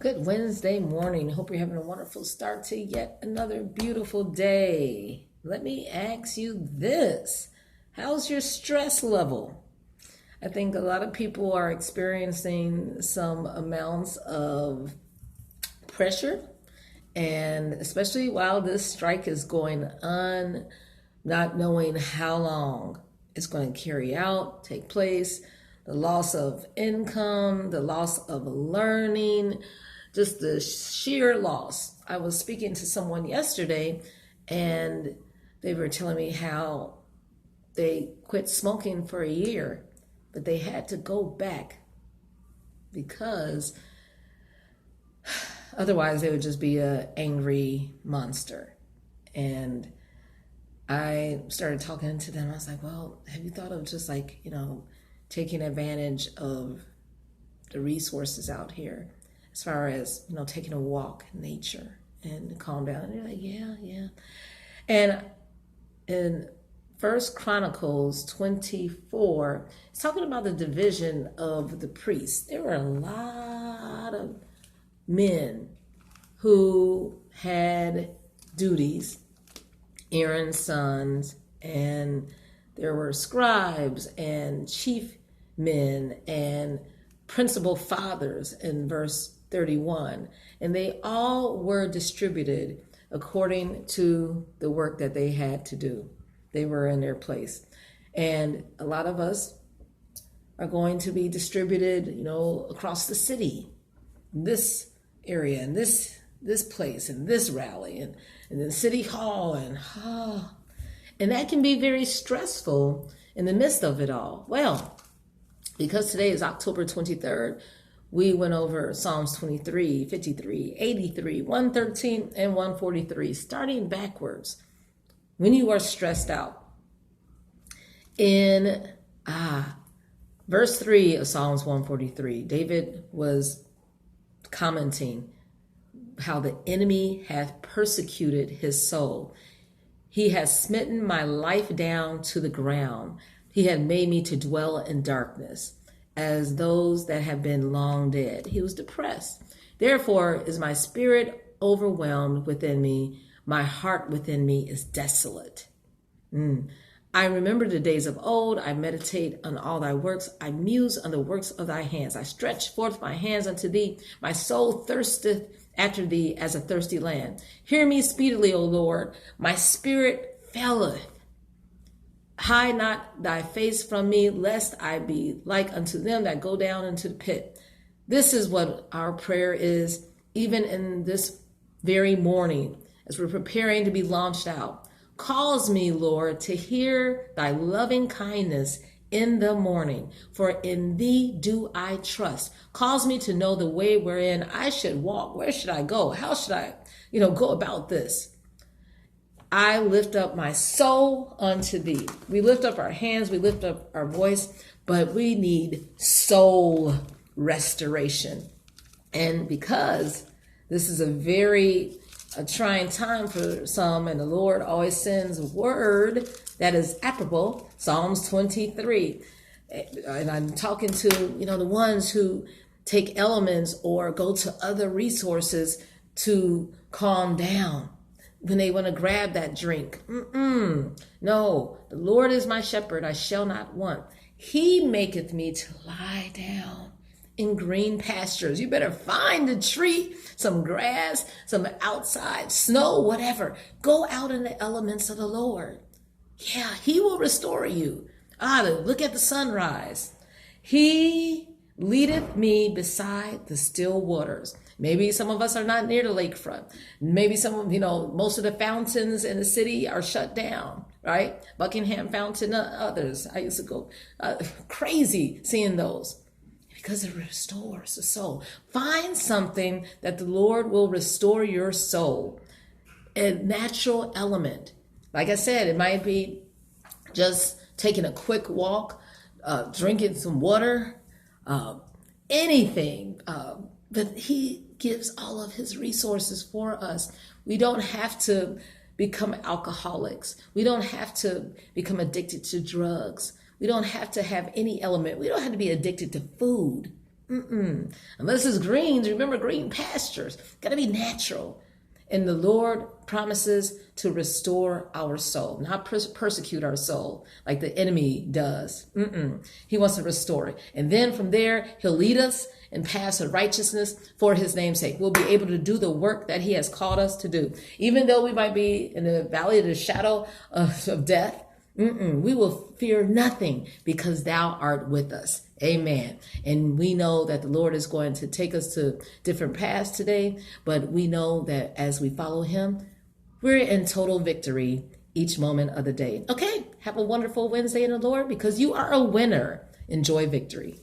Good Wednesday morning. Hope you're having a wonderful start to yet another beautiful day. Let me ask you this. How's your stress level? I think a lot of people are experiencing some amounts of pressure, and especially while this strike is going on, not knowing how long it's going to carry out, take place, the loss of income, the loss of learning, just the sheer loss. I was speaking to someone yesterday and they were telling me how they quit smoking for a year, but they had to go back because otherwise they would just be an angry monster. And I started talking to them. I was like, well, have you thought of just taking advantage of the resources out here as far as, taking a walk in nature and calm down? And they're like, yeah. And in 1Chron.24, it's talking about the division of the priests. There were a lot of men who had duties, Aaron's sons, and there were scribes and chief men and principal fathers in verse 31. And they all were distributed according to the work that they had to do. They were in their place. And a lot of us are going to be distributed, across the city, this area, and this place, and this rally, and then City Hall, and that can be very stressful in the midst of it all. Well, because today is October 23rd, we went over Psalms 23, 53, 83, 113, and 143, starting backwards. When you are stressed out, in verse 3 of Psalms 143, David was commenting how the enemy hath persecuted his soul. He has smitten my life down to the ground. He had made me to dwell in darkness, as those that have been long dead. He was depressed. Therefore is my spirit overwhelmed within me. My heart within me is desolate. I remember the days of old. I meditate on all thy works. I muse on the works of thy hands. I stretch forth my hands unto thee. My soul thirsteth after thee as a thirsty land. Hear me speedily, O Lord. My spirit faileth. Hide not thy face from me, lest I be like unto them that go down into the pit. This is what our prayer is, even in this very morning, as we're preparing to be launched out. Cause me, Lord, to hear thy loving kindness in the morning, for in thee do I trust. Cause me to know the way wherein I should walk. Where should I go? How should I, go about this? I lift up my soul unto thee. We lift up our hands, we lift up our voice, but we need soul restoration. And because this is a trying time for some, and the Lord always sends a word that is applicable, Psalms 23. And I'm talking to, the ones who take elements or go to other resources to calm down when they want to grab that drink. No, the Lord is my shepherd, I shall not want. He maketh me to lie down in green pastures. You better find a tree, some grass, some outside snow, whatever. Go out in the elements of the Lord. Yeah, he will restore you. Look at the sunrise. He leadeth me beside the still waters. Maybe some of us are not near the lakefront. Maybe most of the fountains in the city are shut down, right? Buckingham Fountain, others. I used to go crazy seeing those because it restores the soul. Find something that the Lord will restore your soul. A natural element. Like I said, it might be just taking a quick walk, drinking some water, anything. But he gives all of his resources for us. We don't have to become alcoholics. We don't have to become addicted to drugs. We don't have to have any element. We don't have to be addicted to food. Unless it's greens, remember green pastures. Got to be natural. And the Lord promises to restore our soul, not persecute our soul like the enemy does. He wants to restore it. And then from there, he'll lead us in paths of righteousness for his name's sake. We'll be able to do the work that he has called us to do. Even though we might be in the valley of the shadow of death, we will fear nothing because thou art with us. Amen. And we know that the Lord is going to take us to different paths today, but we know that as we follow him, we're in total victory each moment of the day. Okay, have a wonderful Wednesday in the Lord because you are a winner. Enjoy victory.